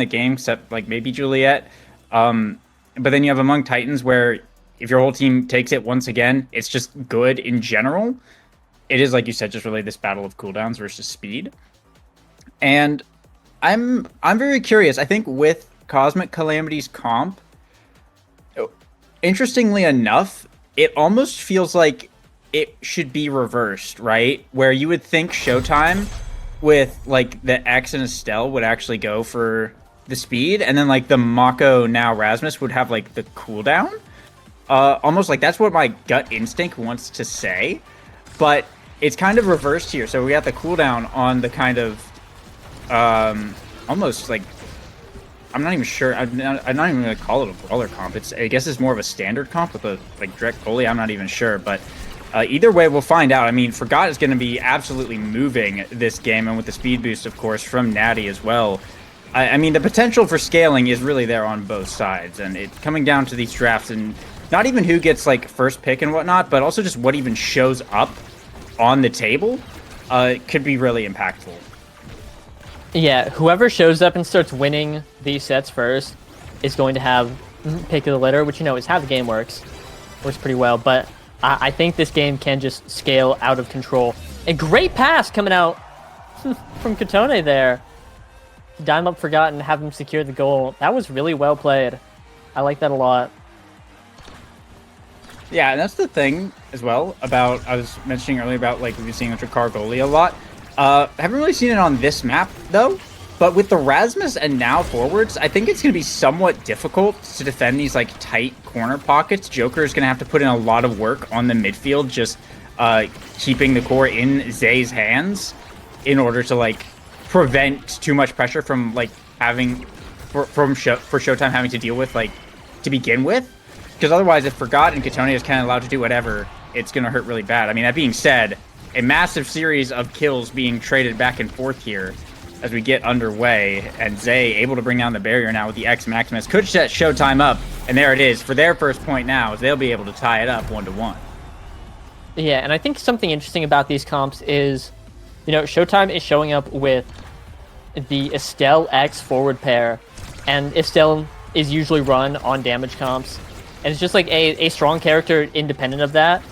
the game, except like maybe Juliet. But then you have Among Titans where if your whole team takes it once again, it's just good in general. It is, like you said, just really this battle of cooldowns versus speed. And I'm very curious. I think with Cosmic Calamities comp, interestingly enough, it almost feels like it should be reversed, right? Where you would think Showtime with like the X and Estelle would actually go for the speed, and then like the Mako now Rasmus would have like the cooldown. Almost like that's what my gut instinct wants to say, but it's kind of reversed here. So we got the cooldown on the kind of almost like, I'm not even sure. I'm not even gonna call it a brawler comp. I guess it's more of a standard comp with a like direct goalie. I'm not even sure, but either way, we'll find out. I mean, Forgot is going to be absolutely moving this game, and with the speed boost, of course, from Natty as well. I mean, the potential for scaling is really there on both sides, and it's coming down to these drafts, and not even who gets like first pick and whatnot, but also just what even shows up on the table could be really impactful. Yeah, whoever shows up and starts winning these sets first is going to have pick of the litter, which, you know, is how the game works. Works pretty well, but I think this game can just scale out of control. A great pass coming out from Katone there. Dime up Forgotten, have him secure the goal. That was really well played. I like that a lot. Yeah, and that's the thing as well about, I was mentioning earlier about like we've been seeing the Drakkar goalie a lot. Haven't really seen it on this map though, but with the Rasmus and now forwards, I think it's going to be somewhat difficult to defend these like tight corner pockets. Joker is going to have to put in a lot of work on the midfield, just keeping the core in Zay's hands in order to like prevent too much pressure from like having for Showtime having to deal with like to begin with. Because otherwise, if Forgot and Katone is kind of allowed to do whatever, it's going to hurt really bad. I mean, that being said, a massive series of kills being traded back and forth here as we get underway, and Zay able to bring down the barrier now with the X Maximus could set Showtime up, and there it is for their first point now, as they'll be able to tie it up 1-1. Yeah, and I think something interesting about these comps is, you know, Showtime is showing up with the Estelle X forward pair, and Estelle is usually run on damage comps, and it's just like a strong character independent of that.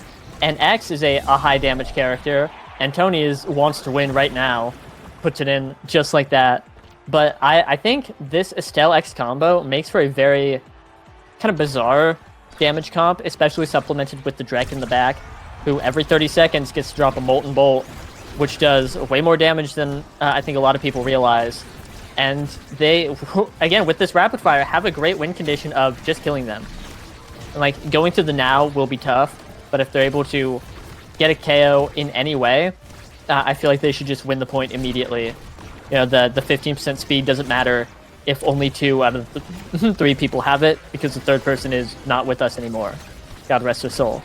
And X is a high damage character, and Tony wants to win right now, puts it in just like that. But I think this Estelle X combo makes for a very kind of bizarre damage comp, especially supplemented with the Drek in the back, who every 30 seconds gets to drop a Molten Bolt, which does way more damage than I think a lot of people realize. And they, again, with this rapid fire, have a great win condition of just killing them. And like going to the now will be tough, but if they're able to get a KO in any way, I feel like they should just win the point immediately. You know, the 15% speed doesn't matter if only 2 out of the 3 people have it, because the third person is not with us anymore. God rest his soul.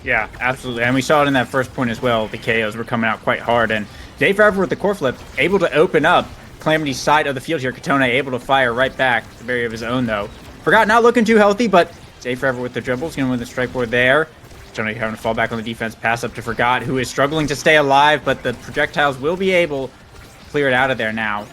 Yeah, absolutely. And we saw it in that first point as well. The KOs were coming out quite hard, and Day Forever with the core flip, able to open up Calamity's side of the field here. Katone able to fire right back, the barrier of his own though. Forgot not looking too healthy, but Day Forever with the dribbles, going to win the strike board there. Johnny having to fall back on the defense, pass up to Forgot, who is struggling to stay alive, but the projectiles will be able to clear it out of there now.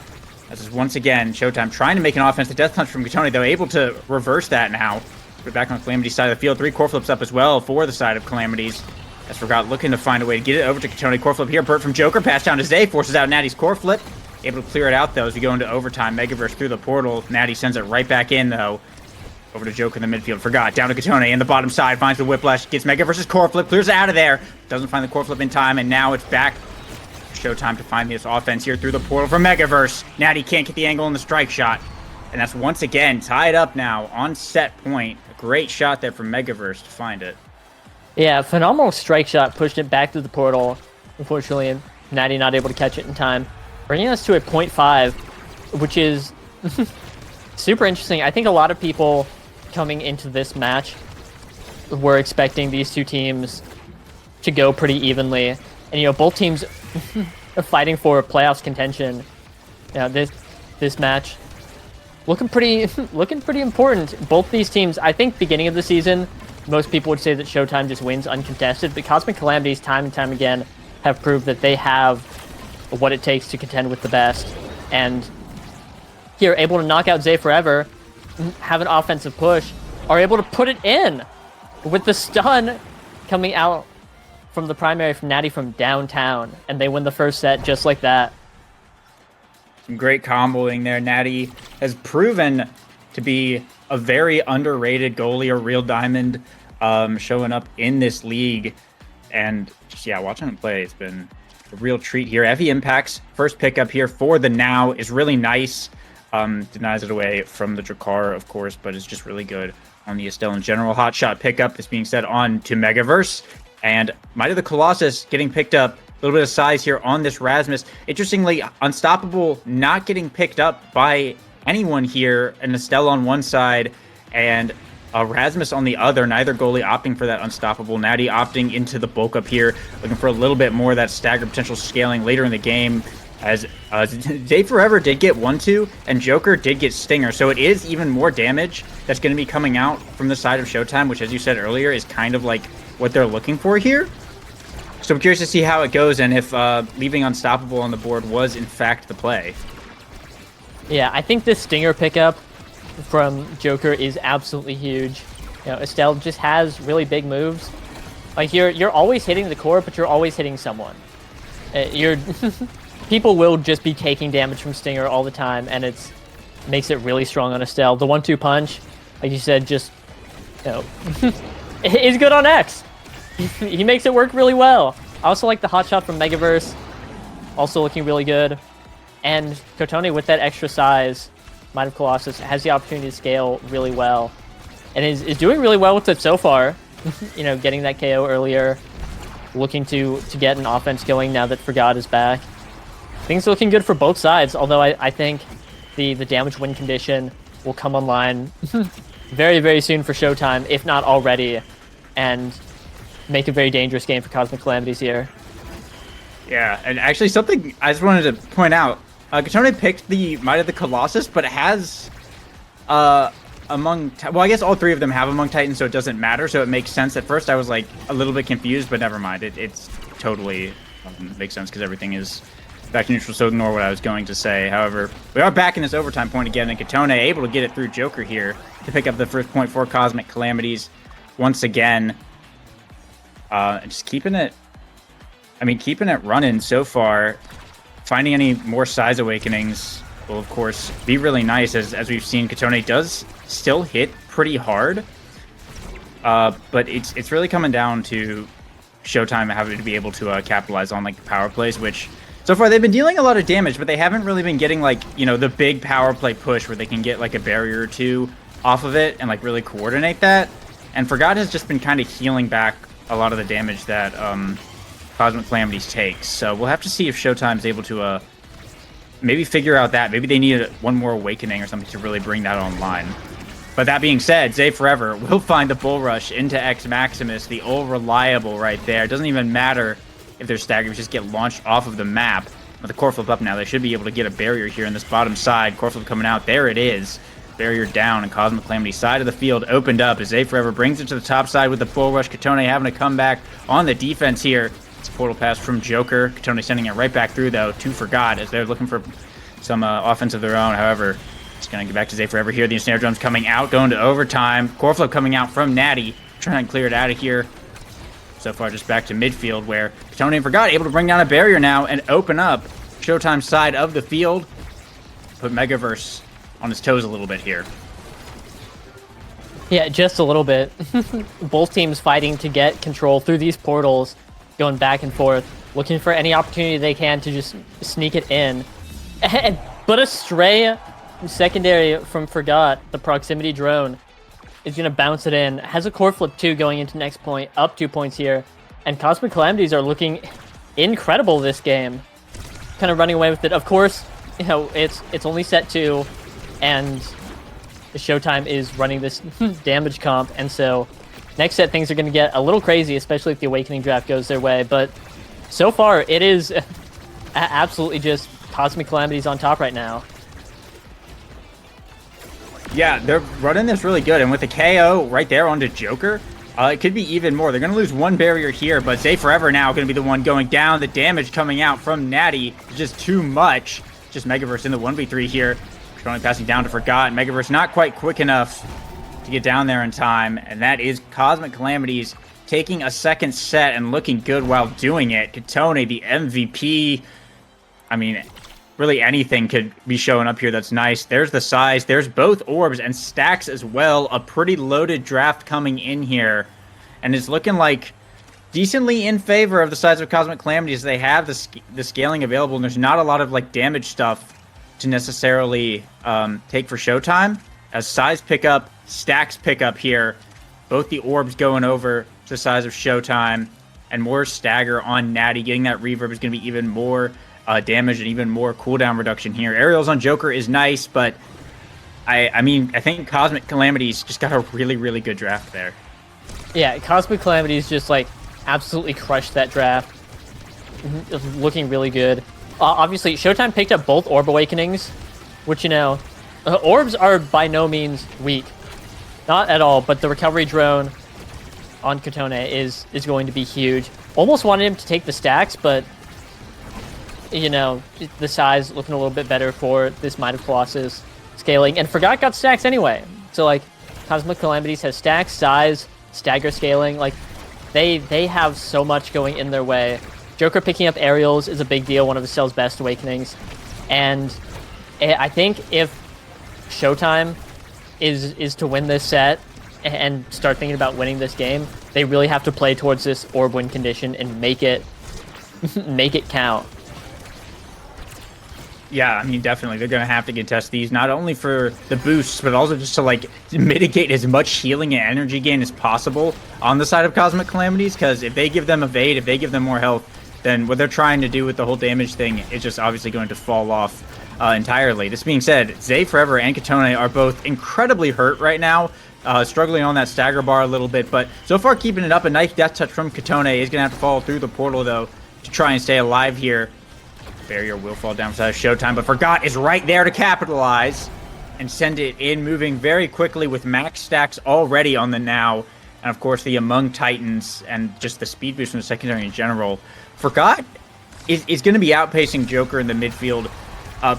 This is once again Showtime trying to make an offensive death punch from Katone, though able to reverse that now. We're back on Calamity's side of the field. 3 core flips up as well for the side of Calamities. As Forgot looking to find a way to get it over to Katone. Core flip here, Burt from Joker, pass down to Zay, forces out Natty's core flip. Able to clear it out though as we go into overtime. Megaverse through the portal. Natty sends it right back in though. Over to Joker in the midfield. Forgot. Down to Katone in the bottom side. Finds the whiplash. Gets Megaverse's core flip. Clears it out of there. Doesn't find the core flip in time. And now it's back. Showtime to find this offense here through the portal from Megaverse. Natty can't get the angle on the strike shot. And that's once again tied up now on set point. A great shot there from Megaverse to find it. Yeah, phenomenal strike shot. Pushed it back to the portal. Unfortunately, Natty not able to catch it in time. Bringing us to a 0.5, which is super interesting. I think a lot of people coming into this match were expecting these two teams to go pretty evenly. And, you know, both teams are fighting for playoffs contention. You know, this match looking pretty important. Both these teams, I think beginning of the season, most people would say that Showtime just wins uncontested, but Cosmic Calamities time and time again have proved that they have what it takes to contend with the best. And here, able to knock out Zay Forever, have an offensive push, are able to put it in with the stun coming out from the primary from Natty from downtown, and they win the first set just like that. Some great comboing there. Natty has proven to be a very underrated goalie, a real diamond, showing up in this league. And just, yeah, watching him play, it's been a real treat here. Heavy impacts. First pickup here for the Now is really nice. Denies it away from the Drakkar, of course, but it's just really good on the Estelle in general. Hot shot pickup is being set on to Megaverse. And Might of the Colossus getting picked up. A little bit of size here on this Rasmus. Interestingly, Unstoppable not getting picked up by anyone here. An Estelle on one side and Rasmus on the other. Neither goalie opting for that Unstoppable. Natty opting into the bulk up here. Looking for a little bit more of that stagger potential scaling later in the game. As Zay Forever did get 1-2 and Joker did get Stinger. So it is even more damage that's going to be coming out from the side of Showtime, which, as you said earlier, is kind of like what they're looking for here. So I'm curious to see how it goes and if leaving Unstoppable on the board was, in fact, the play. Yeah, I think this Stinger pickup from Joker is absolutely huge. You know, Estelle just has really big moves. Like, you're always hitting the core, but you're always hitting someone. People will just be taking damage from Stinger all the time, and it makes it really strong on Estelle. The 1-2 punch, like you said, just, you know, is good on X. He makes it work really well. I also like the hot shot from Megaverse, also looking really good. And Kotone, with that extra size, Might of Colossus, has the opportunity to scale really well. And is doing really well with it so far. You know, getting that KO earlier, looking to get an offense going now that Forgot is back. Things are looking good for both sides, although I think the damage win condition will come online very, very soon for Showtime, if not already, and make a very dangerous game for Cosmic Calamities here. Yeah, and actually something I just wanted to point out, Kotone picked the Might of the Colossus, but it has well, I guess all three of them have Among Titans, so it doesn't matter, so it makes sense. At first I was like a little bit confused, but never mind. It's totally makes sense because everything is back to neutral, so ignore what I was going to say. However, we are back in this overtime point again, and Kotone able to get it through Joker here to pick up the first point for Cosmic Calamities once again. Just keeping it running so far. Finding any more size awakenings will, of course, be really nice, as we've seen. Kotone does still hit pretty hard, but it's really coming down to Showtime having to be able to capitalize on like the power plays, which so far they've been dealing a lot of damage, but they haven't really been getting like, you know, the big power play push where they can get like a barrier or two off of it and like really coordinate that. And Forgot has just been kind of healing back a lot of the damage that Cosmic Calamities takes. So we'll have to see if Showtime's able to maybe figure out that. Maybe they need one more awakening or something to really bring that online. But that being said, Zay Forever will find the Bull Rush into X Maximus, the old reliable right there. It doesn't even matter if they're staggered, just get launched off of the map. With the core flip up now, they should be able to get a barrier here in this bottom side. Core flip coming out. There it is. Barrier down, and Cosmic Calamity side of the field opened up as Zay Forever brings it to the top side with the Bull Rush. Kotone having to come back on the defense here. It's a portal pass from Joker. Kotone sending it right back through, though, to Forgot as they're looking for some offense of their own. However, it's going to get back to Zay Forever here. The snare drum's coming out, going to overtime. Core flip coming out from Natty, trying to clear it out of here. So far, just back to midfield, where Kotone and Forgot able to bring down a barrier now and open up Showtime's side of the field. Put Megaverse on his toes a little bit here. Yeah, just a little bit. Both teams fighting to get control through these portals, going back and forth, looking for any opportunity they can to just sneak it in. But a stray secondary from Forgot, the proximity drone, is going to bounce it in. Has a core flip too going into next point, up 2 points here. And Cosmic Calamities are looking incredible this game. Kind of running away with it. Of course, you know, it's only set 2, and the Showtime is running this damage comp, and so next set things are going to get a little crazy, especially if the Awakening draft goes their way. But so far, it is absolutely just Cosmic Calamities on top right now. Yeah, they're running this really good, and with the KO right there onto Joker, it could be even more. They're going to lose one barrier here, but Zay Forever now going to be the one going down. The damage coming out from Natty is just too much. Just Megaverse in the 1v3 here. Only passing down to Forgot. Megaverse not quite quick enough to get down there in time. And that is Cosmic Calamities taking a second set and looking good while doing it. Katone, the MVP. I mean, really anything could be showing up here that's nice. There's the size. There's both orbs and stacks as well. A pretty loaded draft coming in here. And it's looking like decently in favor of the sides of Cosmic Calamities. They have the scaling available, and there's not a lot of like damage stuff to necessarily take for Showtime. As size pickup, stacks pickup here. Both the orbs going over to the size of Showtime, and more stagger on Natty. Getting that reverb is going to be even more damage and even more cooldown reduction here. Aerials on Joker is nice, but I mean, I think Cosmic Calamities just got a really, really good draft there. Yeah, Cosmic Calamities just like absolutely crushed that draft. Looking really good. Obviously, Showtime picked up both Orb Awakenings, which, you know, orbs are by no means weak. Not at all, but the recovery drone on Katone is going to be huge. Almost wanted him to take the stacks, but, you know, the size looking a little bit better for this Might of Colossus scaling. And Forgot got stacks anyway. So, like, Cosmic Calamities has stacks, size, stagger scaling. Like, they have so much going in their way. Joker picking up aerials is a big deal, one of Estelle's best awakenings. And I think if Showtime is to win this set and start thinking about winning this game, they really have to play towards this orb win condition and make it count. Yeah, I mean, definitely. They're going to have to contest these, not only for the boosts, but also just to, like, mitigate as much healing and energy gain as possible on the side of Cosmic Calamities, because if they give them evade, if they give them more health, then what they're trying to do with the whole damage thing is just obviously going to fall off entirely. This being said, Zay Forever and Katone are both incredibly hurt right now, struggling on that stagger bar a little bit, but so far keeping it up. A nice death touch from Katone. Is going to have to fall through the portal, though, to try and stay alive here. Barrier will fall down for Showtime, but Forgot is right there to capitalize and send it in, moving very quickly with max stacks already on the now. And of course, the Among Titans and just the speed boost from the secondary in general. Forgot is going to be outpacing Joker in the midfield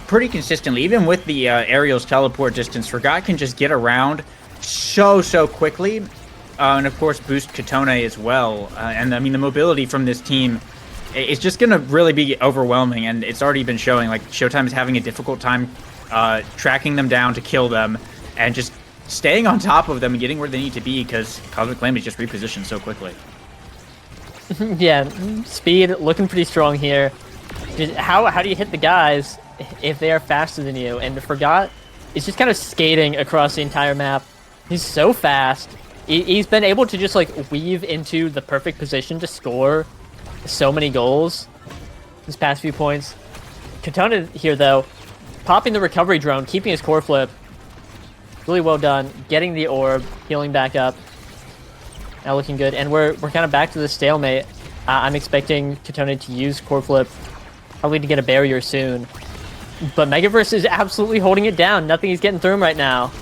pretty consistently. Even with the aerials teleport distance, Forgot can just get around so quickly. And of course, boost Katone as well. And I mean, the mobility from this team, it's just going to really be overwhelming, and it's already been showing. Like, Showtime is having a difficult time tracking them down to kill them, and just staying on top of them and getting where they need to be, because Cosmic Calamities just repositioned so quickly. Yeah, speed looking pretty strong here. How do you hit the guys if they are faster than you? And Forgot is just kind of skating across the entire map. He's so fast. He's been able to just, like, weave into the perfect position to score so many goals this past few points. Katone here, though, popping the recovery drone, keeping his core flip. Really well done. Getting the orb, healing back up. Now looking good. And we're kind of back to the stalemate. I'm expecting Katone to use core flip, probably to get a barrier soon. But Megaverse is absolutely holding it down. Nothing is getting through him right now.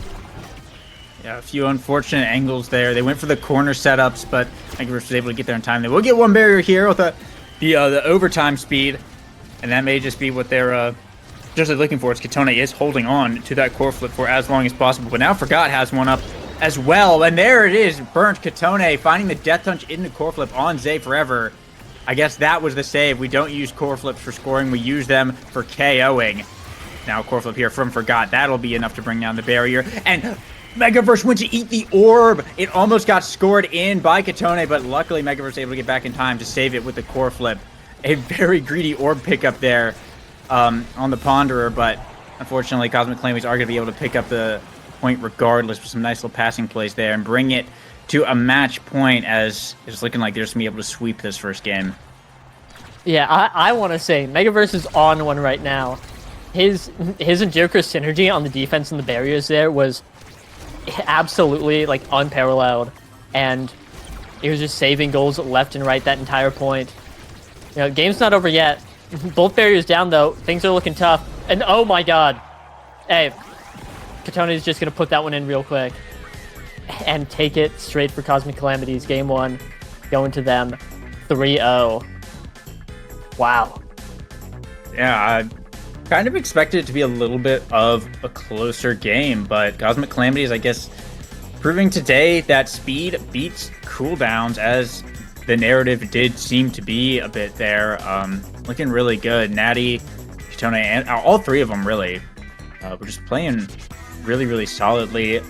Yeah, a few unfortunate angles there. They went for the corner setups, but Megaverse was able to get there in time. They will get one barrier here with the overtime speed, and that may just be what they're just looking for. As Katone is holding on to that core flip for as long as possible, but now Forgot has one up as well, and there it is. Burnt Katone finding the death touch in the core flip on Zay Forever. I guess that was the save. We don't use core flips for scoring. We use them for KOing. Now core flip here from Forgot. That'll be enough to bring down the barrier. And Megaverse went to eat the orb. It almost got scored in by Katone, but luckily Megaverse was able to get back in time to save it with the core flip. A very greedy orb pickup there on the Ponderer, but unfortunately Cosmic Calamities are going to be able to pick up the point regardless with some nice little passing plays there and bring it to a match point, as it's looking like they're just going to be able to sweep this first game. Yeah, I want to say Megaverse is on one right now. His and Joker's synergy on the defense and the barriers there was absolutely, like, unparalleled, and he was just saving goals left and right that entire point. You know, game's not over yet. Both barriers down, though. Things are looking tough. And oh my god. Hey, Katone is just going to put that one in real quick and take it straight for Cosmic Calamities. Game 1 going to them 3-0. Wow. Yeah, Kind of expected it to be a little bit of a closer game, but Cosmic Calamities, I guess, proving today that speed beats cooldowns, as the narrative did seem to be a bit there. Looking really good. Natty, Katone, and all three of them really were just playing really, really solidly.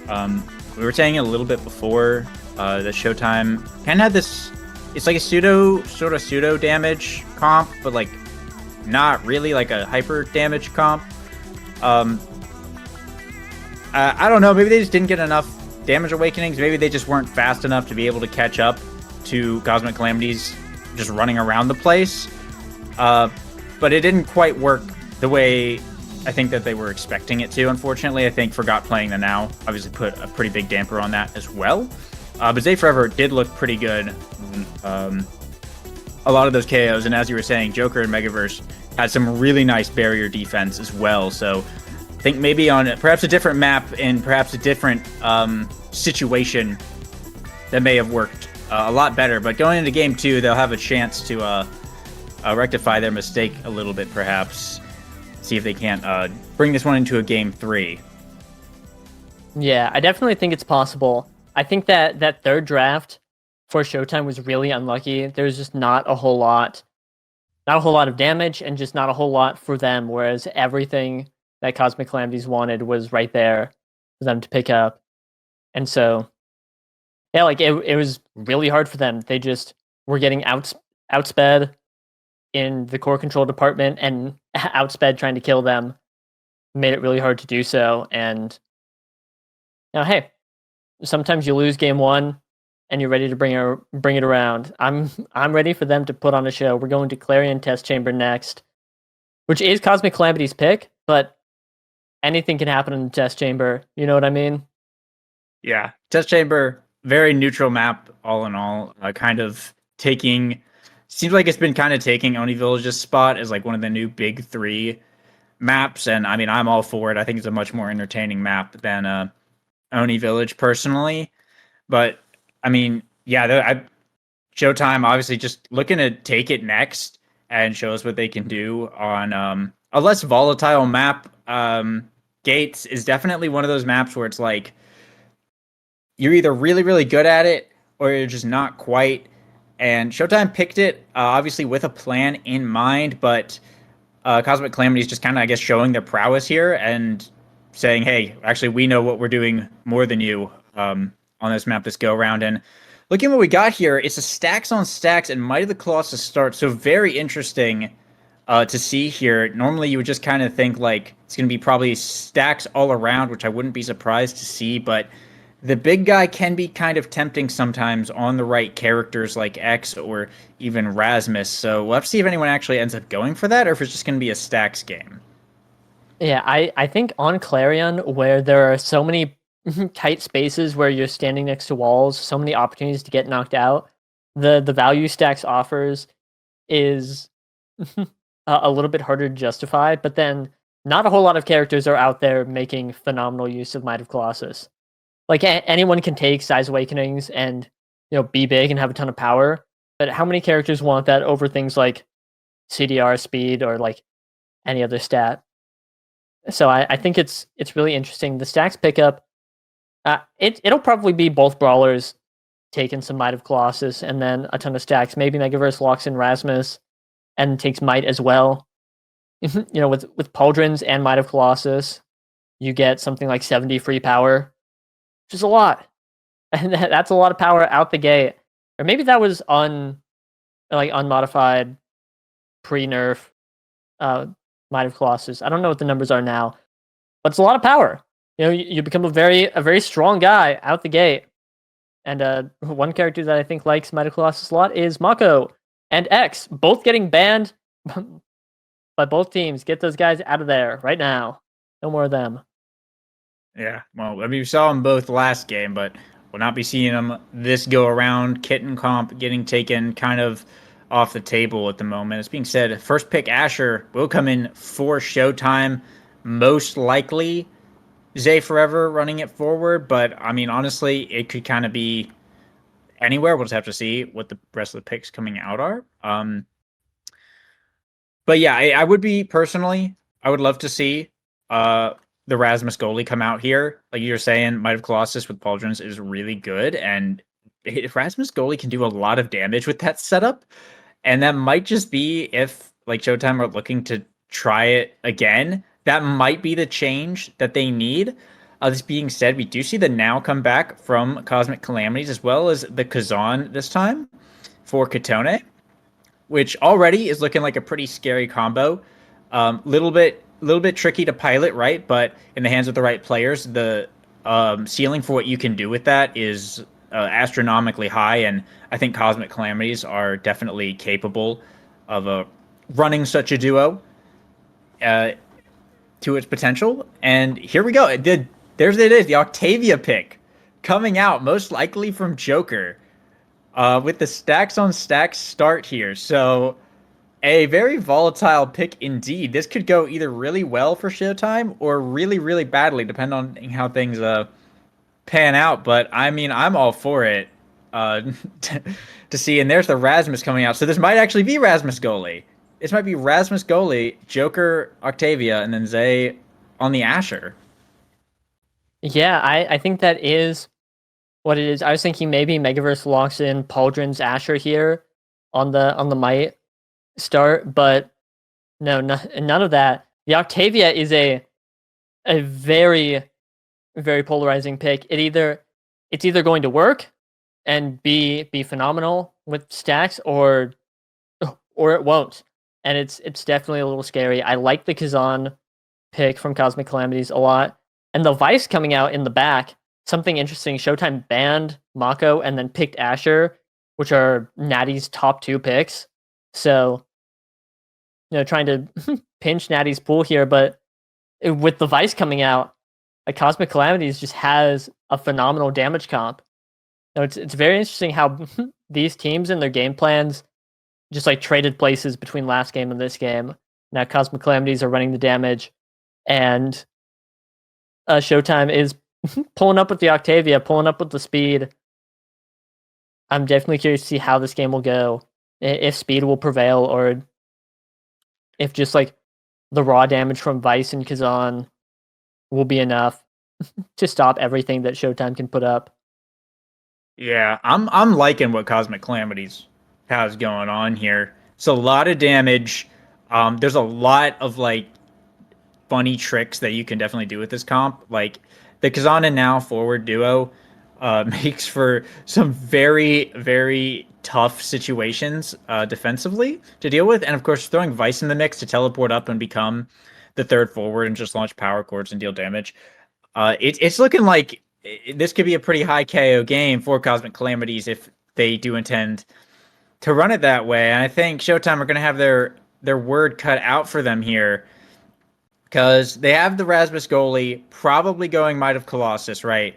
We were saying a little bit before that Showtime kind of had this. It's like a pseudo damage comp, but like not really like a hyper damage comp. I don't know. Maybe they just didn't get enough damage awakenings. Maybe they just weren't fast enough to be able to catch up to Cosmic Calamities just running around the place. But it didn't quite work the way I think that they were expecting it to. Unfortunately, I think Forgot playing the now obviously put a pretty big damper on that as well. But Zay Forever did look pretty good. A lot of those KOs, and as you were saying, Joker and Megaverse had some really nice barrier defense as well. So I think maybe on perhaps a different map and perhaps a different situation that may have worked a lot better. But going into game 2, they'll have a chance to rectify their mistake a little bit, perhaps. See if they can't bring this one into a game 3. Yeah, I definitely think it's possible. I think that third draft for Showtime was really unlucky. There's just not a whole lot of damage, and just not a whole lot for them, whereas everything that Cosmic Calamities wanted was right there for them to pick up. And so, yeah, like it was really hard for them. They just were getting outsped in the core control department, and outsped trying to kill them made it really hard to do so. And now, hey, sometimes you lose game 1 and you're ready to bring it around. I'm ready for them to put on a show. We're going to Clarion Test Chamber next, which is Cosmic Calamity's pick, but anything can happen in the Test Chamber. You know what I mean? Yeah, Test Chamber, very neutral map all in all. Kind of taking, seems like it's been kind of taking Oni Village's spot as like one of the new big 3 maps, and I mean I'm all for it. I think it's a much more entertaining map than Oni Village personally, but I mean, yeah, Showtime obviously just looking to take it next and show us what they can do on a less volatile map. Gates is definitely one of those maps where it's like you're either really, really good at it or you're just not quite. And Showtime picked it obviously with a plan in mind, but Cosmic Calamity is just kind of, I guess, showing their prowess here and saying, hey, actually, we know what we're doing more than you on this map this go around. And looking at what we got here, it's a stacks on stacks and Might of the Colossus start. So very interesting to see here. Normally you would just kind of think like it's going to be probably stacks all around, which I wouldn't be surprised to see, but the big guy can be kind of tempting sometimes on the right characters like X or even Rasmus. So we'll have to see if anyone actually ends up going for that or if it's just going to be a stacks game. Yeah, I think on Clarion, where there are so many tight spaces where you're standing next to walls, so many opportunities to get knocked out, the value stacks offers is a little bit harder to justify, but then not a whole lot of characters are out there making phenomenal use of Might of Colossus. Like anyone can take Size Awakenings and be big and have a ton of power, but how many characters want that over things like CDR speed or like any other stat? So I think it's really interesting. The stacks pickup, it'll probably be both brawlers taking some Might of Colossus and then a ton of stacks. Maybe Megaverse locks in Rasmus and takes Might as well. With Pauldrons and Might of Colossus, you get something like 70 free power, which is a lot. And that's a lot of power out the gate. Or maybe that was unmodified pre-nerf Might of Colossus. I don't know what the numbers are now, but it's a lot of power. You become a very strong guy out the gate. And one character that I think likes Might of Colossus a lot is Mako and X, both getting banned by both teams. Get those guys out of there right now. No more of them. Yeah, well, I mean, we saw them both last game, but we'll not be seeing them this go around. Kitten comp getting taken kind of off the table at the moment. As being said, first pick Asher will come in for Showtime, most likely Zay Forever running it forward, but I mean, honestly, it could kind of be anywhere. We'll just have to see what the rest of the picks coming out are. But yeah, I would be personally I would love to see the Rasmus goalie come out here. Like you were saying, Might of Colossus with Pauldrons is really good, and Rasmus goalie can do a lot of damage with that setup. And that might just be if like Showtime are looking to try it again. That might be the change that they need. This being said, we do see the now come back from Cosmic Calamities as well as the Kazan this time for Katone, which already is looking like a pretty scary combo. Little bit tricky to pilot, right? But in the hands of the right players, the ceiling for what you can do with that is astronomically high, and I think Cosmic Calamities are definitely capable of running such a duo uh, to its potential. And here we go. There's it is, the Octavia pick coming out, most likely from Joker, with the stacks on stacks start here. So a very volatile pick indeed. This could go either really well for Showtime or really, really badly, depending on how things pan out. But I mean, I'm all for it uh, to see. And there's the Rasmus coming out. So this might actually be Rasmus goalie. This might be Rasmus goalie, Joker, Octavia, and then Zay on the Asher. Yeah, I think that is what it is. I was thinking maybe Megaverse locks in Pauldron's Asher here on the Might start, but no, none of that. The Octavia is a very, very polarizing pick. It's either going to work and be phenomenal with stacks, or it won't. And it's definitely a little scary. I like the Kazan pick from Cosmic Calamities a lot. And the Vice coming out in the back, something interesting. Showtime banned Mako and then picked Asher, which are Natty's top 2 picks. So, trying to pinch Natty's pool here, but with the Vice coming out, like Cosmic Calamities just has a phenomenal damage comp. It's very interesting how these teams and their game plans just like traded places between last game and this game. Now Cosmic Calamities are running the damage, and Showtime is pulling up with the Octavia, pulling up with the speed. I'm definitely curious to see how this game will go. If speed will prevail, or if just like the raw damage from Vice and Kazan will be enough to stop everything that Showtime can put up. Yeah, I'm liking what Cosmic Calamities has going on here. It's a lot of damage. There's a lot of like funny tricks that you can definitely do with this comp. Like the Kazan and Now forward duo makes for some very, very tough situations defensively to deal with. And of course, throwing Vice in the mix to teleport up and become the third forward and just launch power chords and deal damage. It's looking like this could be a pretty high KO game for Cosmic Calamities if they do intend to run it that way. And I think Showtime are going to have their word cut out for them here, because they have the Rasmus goalie probably going Might of Colossus, right?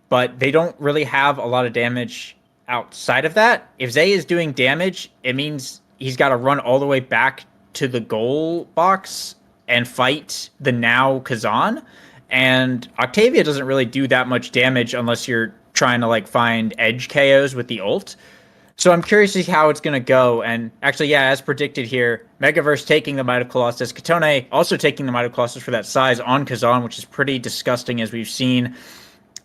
But they don't really have a lot of damage outside of that. If Zay is doing damage, it means he's got to run all the way back to the goal box and fight the Now Kazan. And Octavia doesn't really do that much damage unless you're trying to like find edge KOs with the ult. So I'm curious to see how it's going to go. And actually, yeah, as predicted here, Megaverse taking the Might of Colossus, Katone also taking the Might of Colossus for that size on Kazan, which is pretty disgusting, as we've seen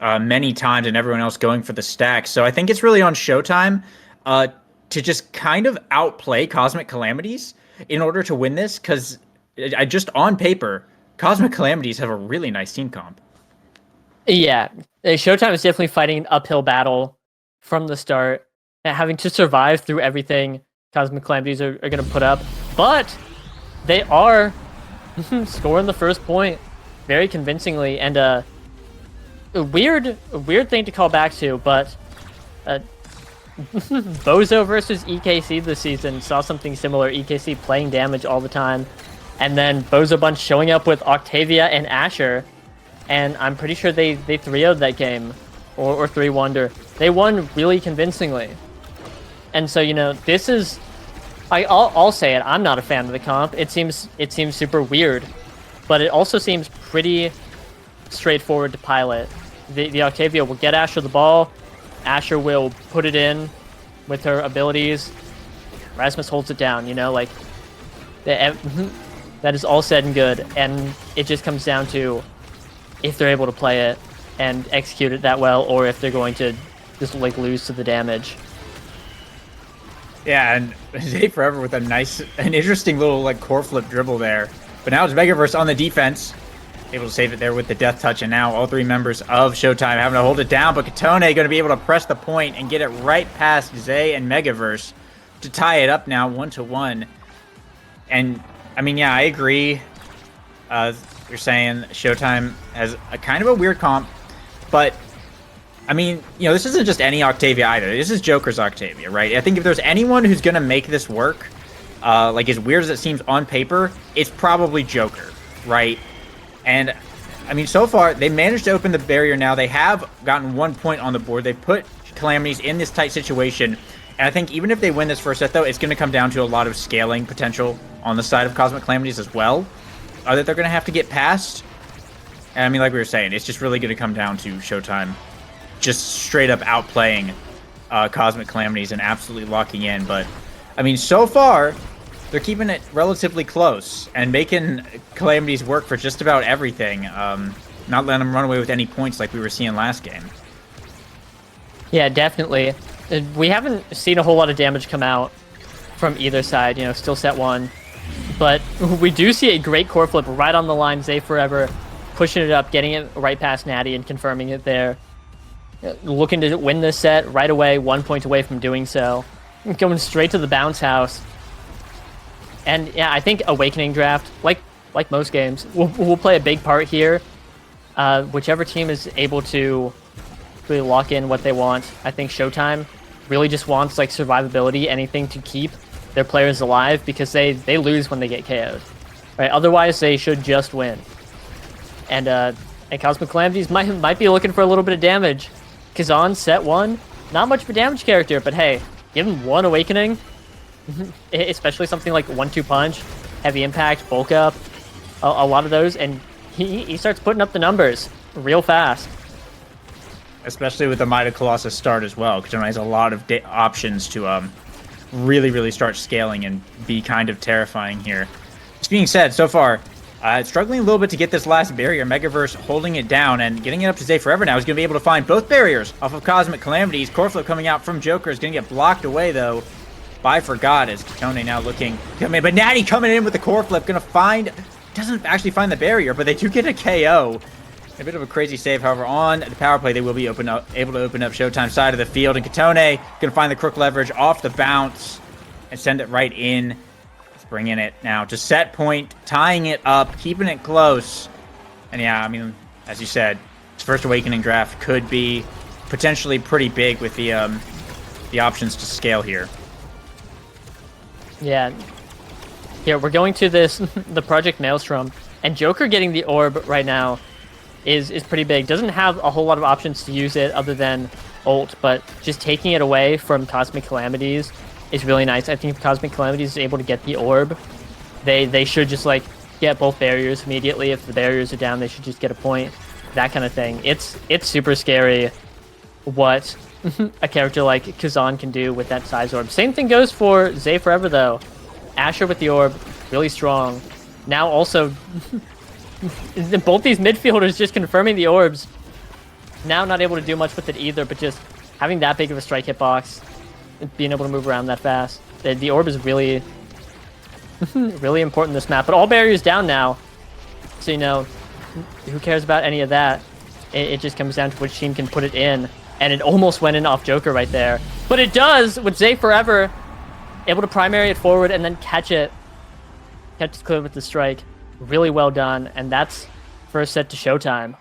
many times, and everyone else going for the stack. So I think it's really on Showtime to just kind of outplay Cosmic Calamities in order to win this, because I just on paper, Cosmic Calamities have a really nice team comp. Yeah, Showtime is definitely fighting an uphill battle from the start, having to survive through everything Cosmic Calamities are going to put up. But they are scoring the first point very convincingly, and a weird thing to call back to, but Bozo versus EKC this season saw something similar. EKC playing damage all the time, and then Bozo Bunch showing up with Octavia and Asher, and I'm pretty sure they 3-0'd that game, or 3-1'd. They won really convincingly. And so, this is, I'll say it, I'm not a fan of the comp. It seems super weird, but it also seems pretty straightforward to pilot. The Octavia will get Asher the ball. Asher will put it in with her abilities. Rasmus holds it down, that is all said and good, and it just comes down to if they're able to play it and execute it that well, or if they're going to just like lose to the damage. Yeah, and Zay Forever with an interesting little like core flip dribble there. But now it's Megaverse on the defense, able to save it there with the death touch, and now all three members of Showtime having to hold it down. But Katone going to be able to press the point and get it right past Zay and Megaverse to tie it up now 1-1. And I mean, yeah, I agree. You're saying Showtime has a kind of a weird comp, but I mean, you know, this isn't just any Octavia either. This is Joker's Octavia, right? I think if there's anyone who's going to make this work, like as weird as it seems on paper, it's probably Joker, right? And I mean, so far, they managed to open the barrier now. They have gotten 1 point on the board. They put Calamities in this tight situation. And I think even if they win this first set, though, it's going to come down to a lot of scaling potential on the side of Cosmic Calamities as well, that they're going to have to get past. And I mean, like we were saying, it's just really going to come down to Showtime just straight up outplaying Cosmic Calamities and absolutely locking in. But I mean, so far, they're keeping it relatively close and making Calamities work for just about everything. Not letting them run away with any points like we were seeing last game. Yeah, definitely. We haven't seen a whole lot of damage come out from either side, you know, still set one. But we do see a great core flip right on the line. Zay Forever pushing it up, getting it right past Natty and confirming it there. Looking to win this set right away, 1 point away from doing so. Going straight to the bounce house. And yeah, I think Awakening Draft, like most games, will play a big part here. Whichever team is able to really lock in what they want. I think Showtime really just wants like survivability, anything to keep their players alive, because they lose when they get KO'd. Right? Otherwise, they should just win. And Cosmic Calamities might be looking for a little bit of damage. Kazan set one, not much of a damage character, but hey, give him one Awakening, especially something like 1-2 punch, heavy impact, bulk up, a lot of those, and he starts putting up the numbers real fast. Especially with the Might of Colossus start as well, because it has a lot of options to really start scaling and be kind of terrifying here. This being said, so far, struggling a little bit to get this last barrier. Megaverse holding it down and getting it up to Zay Forever now. He's going to be able to find both barriers off of Cosmic Calamities. Core flip coming out from Joker is going to get blocked away, though, by Forgot, as Katone now looking. But Natty coming in with the core flip, going to find... Doesn't actually find the barrier, but they do get a KO. A bit of a crazy save, however, on the power play, they will be able to open up Showtime side of the field, and Katone going to find the crook leverage off the bounce and send it right in. Let's bring in it now to set point, tying it up, keeping it close. And yeah, I mean, as you said, his first Awakening Draft could be potentially pretty big with the options to scale here. Yeah. Here, we're going to the Project Maelstrom, and Joker getting the orb right now is pretty big. Doesn't have a whole lot of options to use it other than ult, but just taking it away from Cosmic Calamities is really nice. I think if Cosmic Calamities is able to get the orb, they should just like get both barriers immediately. If the barriers are down, they should just get a point. That kind of thing. It's super scary what a character like Kazan can do with that size orb. Same thing goes for Zay Forever though. Asher with the orb, really strong. Now also both these midfielders just confirming the orbs. Now not able to do much with it either, but just having that big of a strike hitbox, being able to move around that fast. The orb is really, really important in this map. But all barriers down now, so you know, who cares about any of that? It just comes down to which team can put it in. And it almost went in off Joker right there. But it does, with Zay Forever able to primary it forward and then catch it. Catch it clear with the strike. Really well done, and that's first set to Showtime.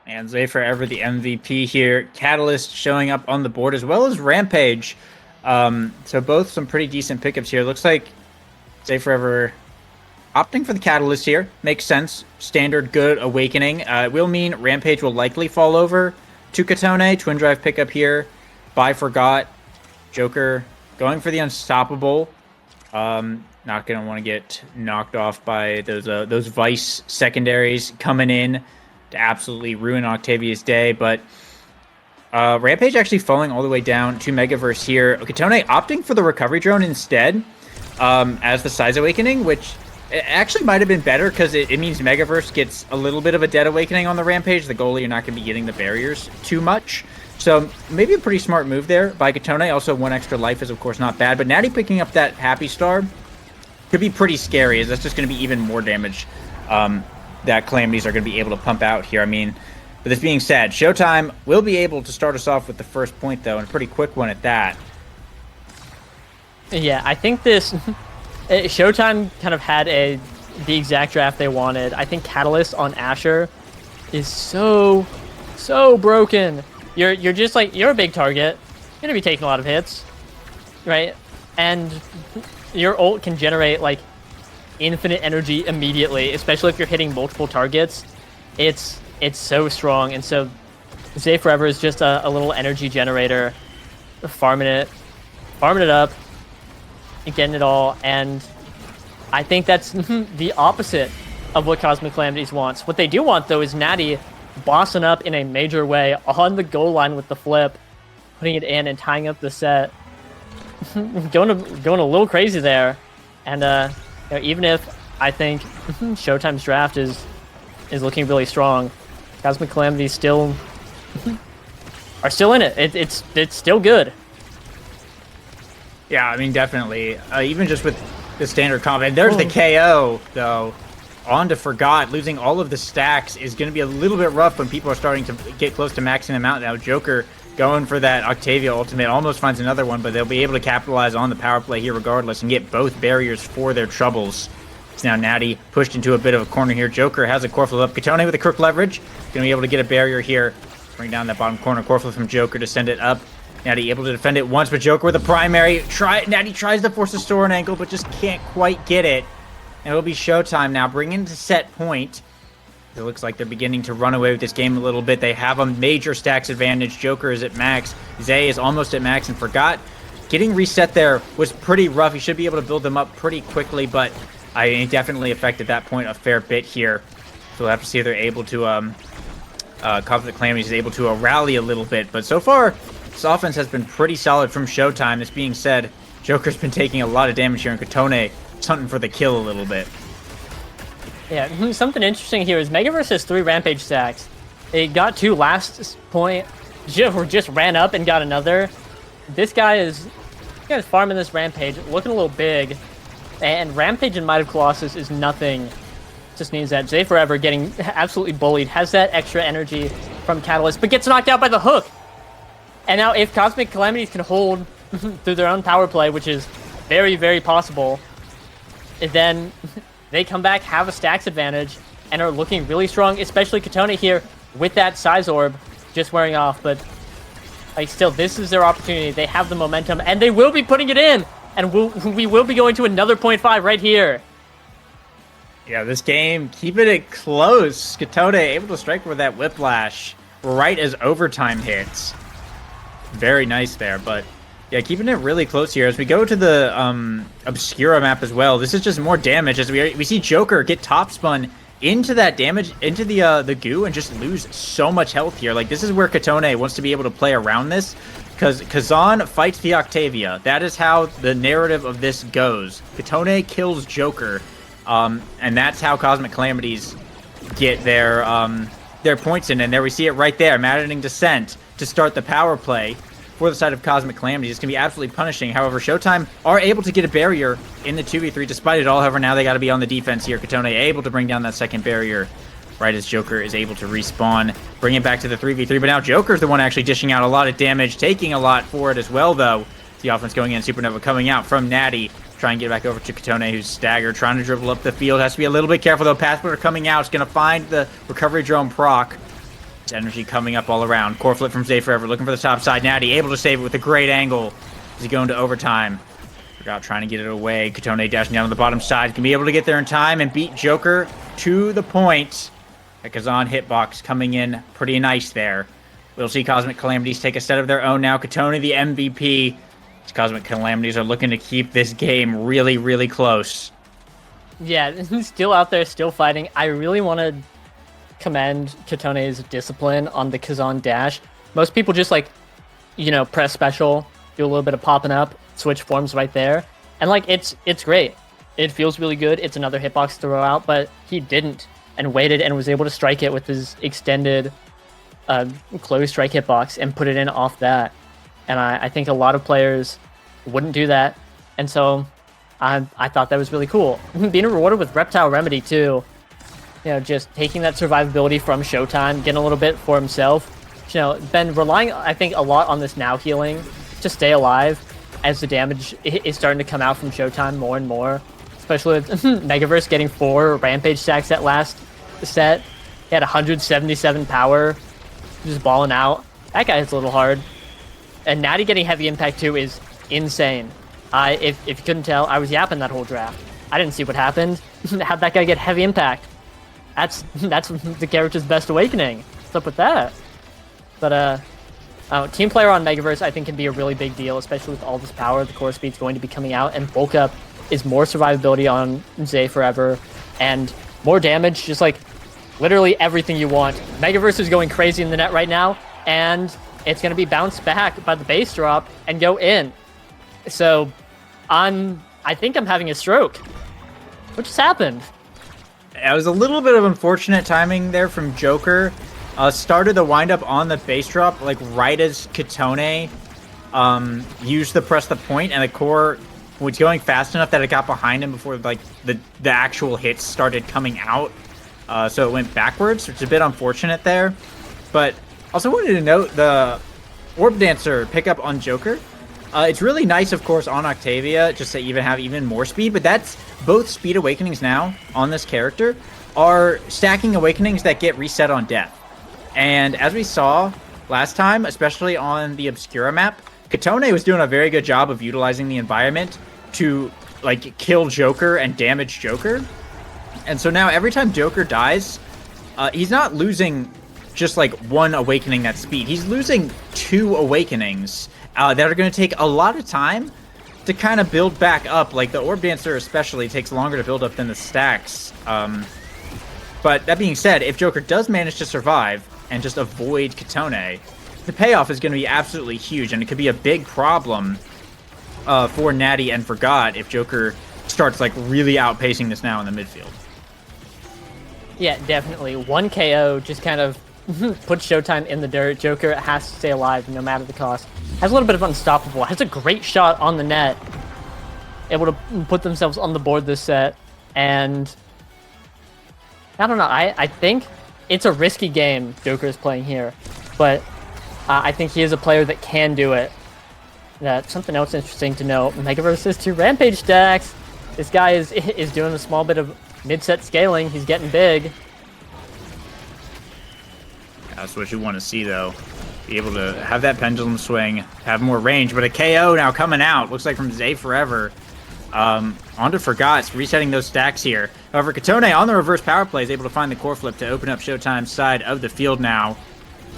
And Zay Forever, the MVP here. Catalyst showing up on the board, as well as Rampage. So both some pretty decent pickups here. Looks like Zay Forever opting for the Catalyst here. Makes sense. Standard good Awakening. It will mean Rampage will likely fall over to Katone. Twin Drive pickup here by Forgot. Joker going for the Unstoppable. Not going to want to get knocked off by those Vice secondaries coming in to absolutely ruin Octavia's day. But Rampage actually falling all the way down to Megaverse here. Katone opting for the Recovery Drone instead as the Size Awakening, which It actually might have been better because it means Megaverse gets a little bit of a dead awakening on the Rampage. The goalie, you're not going to be getting the barriers too much. So maybe a pretty smart move there by Katone. Also, 1 extra life is, of course, not bad. But Natty picking up that Happy Star could be pretty scary, as that's just going to be even more damage that Calamities are going to be able to pump out here. I mean, with this being said, Showtime will be able to start us off with the first point, though, and a pretty quick one at that. Yeah, I think this... Showtime kind of had the exact draft they wanted. I think Catalyst on Asher is so broken. You're just like, you're a big target. You're gonna be taking a lot of hits, right? And your ult can generate like infinite energy immediately, especially if you're hitting multiple targets. It's so strong, and so Zay Forever is just a little energy generator, farming it up, getting it all, and I think that's the opposite of what Cosmic Calamities wants. What they do want, though, is Natty bossing up in a major way on the goal line with the flip, putting it in and tying up the set. going a little crazy there, and you know, even if I think Showtime's draft is looking really strong, Cosmic Calamities still are still in it. It's still good. Yeah, I mean, definitely. Even just with the standard comp. And there's the KO, though. On to Forgot. Losing all of the stacks is going to be a little bit rough when people are starting to get close to maxing them out now. Joker going for that Octavia ultimate. Almost finds another one, but they'll be able to capitalize on the power play here regardless and get both barriers for their troubles. It's now Natty pushed into a bit of a corner here. Joker has a core flip up. Katone with a crook leverage. Going to be able to get a barrier here. Bring down that bottom corner. Core flip from Joker to send it up. Natty able to defend it once, but Joker with a primary. Natty tries to force a Soren angle, but just can't quite get it. And it'll be Showtime now, bringing to set point. It looks like they're beginning to run away with this game a little bit. They have a major stacks advantage. Joker is at max. Zay is almost at max and Forgot. Getting reset there was pretty rough. He should be able to build them up pretty quickly, but it definitely affected that point a fair bit here. So we'll have to see if they're able to, Cosmic Calamities is able to rally a little bit. But so far, this offense has been pretty solid from Showtime. This being said, Joker's been taking a lot of damage here, and Katone is hunting for the kill a little bit. Yeah, something interesting here is Megaverse has 3 Rampage stacks. They got 2 last point, just ran up and got another. This guy is farming this Rampage, looking a little big, and Rampage and Might of Colossus is nothing. Just needs that. Zay Forever getting absolutely bullied, has that extra energy from Catalyst, but gets knocked out by the hook. And now if Cosmic Calamities can hold through their own power play, which is very, very possible, then they come back, have a stacks advantage, and are looking really strong, especially Katone here with that size orb just wearing off. But like, still, this is their opportunity. They have the momentum, and they will be putting it in, and we will be going to another 0.5 right here. Yeah, this game, keeping it close. Katone able to strike with that whiplash right as overtime hits. Very nice there, but yeah, keeping it really close here as we go to the Obscura map as well. This is just more damage as we see Joker get top spun into that damage, into the goo, and just lose so much health here. Like, this is where Katone wants to be able to play around this, because Kazan fights the Octavia. That is how the narrative of this goes. Katone kills Joker, and that's how Cosmic Calamities get their points in. And there we see it right there, Maddening Descent to start the power play for the side of Cosmic Calamities. It's going to be absolutely punishing. However, Showtime are able to get a barrier in the 2v3 despite it all. However, now they got to be on the defense here. Katone able to bring down that second barrier right as Joker is able to respawn, bring it back to the 3v3. But now Joker's the one actually dishing out a lot of damage, taking a lot for it as well, though. The offense going in, Supernova coming out from Natty. Try and get back over to Katone, who's staggered, trying to dribble up the field. Has to be a little bit careful, though. Pathfinder coming out. It's going to find the recovery drone proc. Energy coming up all around. Core flip from Zay Forever, looking for the top side. Natty able to save it with a great angle as he going to overtime. Forgot trying to get it away. Katone dashing down to the bottom side. Can be able to get there in time and beat Joker to the point. A Kazan hitbox coming in pretty nice there. We'll see Cosmic Calamities take a set of their own now. Katone the MVP. These Cosmic Calamities are looking to keep this game really, really close. Yeah, still out there, still fighting. I really want to commend Katone's discipline on the Kazan dash. Most people just press special, do a little bit of popping up, switch forms right there, and like it's great. It feels really good. It's another hitbox to throw out, but he didn't and waited and was able to strike it with his extended close strike hitbox and put it in off that. And I think a lot of players wouldn't do that. And so I thought that was really cool. Being rewarded with Reptile Remedy too. Just taking that survivability from Showtime, getting a little bit for himself. Been relying, I think, a lot on this now healing to stay alive as the damage is starting to come out from Showtime more and more. Especially with Megaverse getting 4 Rampage stacks that last set. He had 177 power, just balling out. That guy hits a little hard. And Natty getting heavy impact too is insane. If you couldn't tell, I was yapping that whole draft. I didn't see what happened. How'd that guy get heavy impact? That's the character's best awakening. What's up with that? But team player on Megaverse I think can be a really big deal, especially with all this power. The core speed's going to be coming out, and bulk up is more survivability on Zay forever, and more damage, just like literally everything you want. Megaverse is going crazy in the net right now, and it's going to be bounced back by the base drop and go in. So I think I'm having a stroke. What just happened? It was a little bit of unfortunate timing there from Joker. Started the windup on the base drop, like right as Katone used the press the point, and the core was going fast enough that it got behind him before like the actual hits started coming out. So it went backwards, which is a bit unfortunate there. But also wanted to note the Orb Dancer pickup on Joker. It's really nice, of course, on Octavia, just to even have even more speed, but that's both speed awakenings now on this character are stacking awakenings that get reset on death. And as we saw last time, especially on the Obscura map, Katone was doing a very good job of utilizing the environment to like kill Joker and damage Joker. And so now every time Joker dies, he's not losing just like one awakening at speed. He's losing 2 awakenings that are going to take a lot of time to kind of build back up. Like the Orb Dancer especially takes longer to build up than the stacks. But that being said, if Joker does manage to survive and just avoid Katone, the payoff is going to be absolutely huge, and it could be a big problem for Natty and for God if Joker starts like really outpacing this now in the midfield. Yeah, definitely. 1 KO just kind of puts Showtime in the dirt. Joker has to stay alive no matter the cost. Has a little bit of unstoppable. Has a great shot on the net. Able to put themselves on the board this set. And I don't know. I think it's a risky game Joker is playing here. But I think he is a player that can do it. Something else interesting to know. Megaverse is 2 Rampage stacks. This guy is doing a small bit of mid-set scaling. He's getting big. That's what you want to see, though. Be able to have that pendulum swing, have more range, but a KO now coming out. Looks like from Zay Forever. On to Forgots, resetting those stacks here. However, Katone on the reverse power play is able to find the core flip to open up Showtime's side of the field now.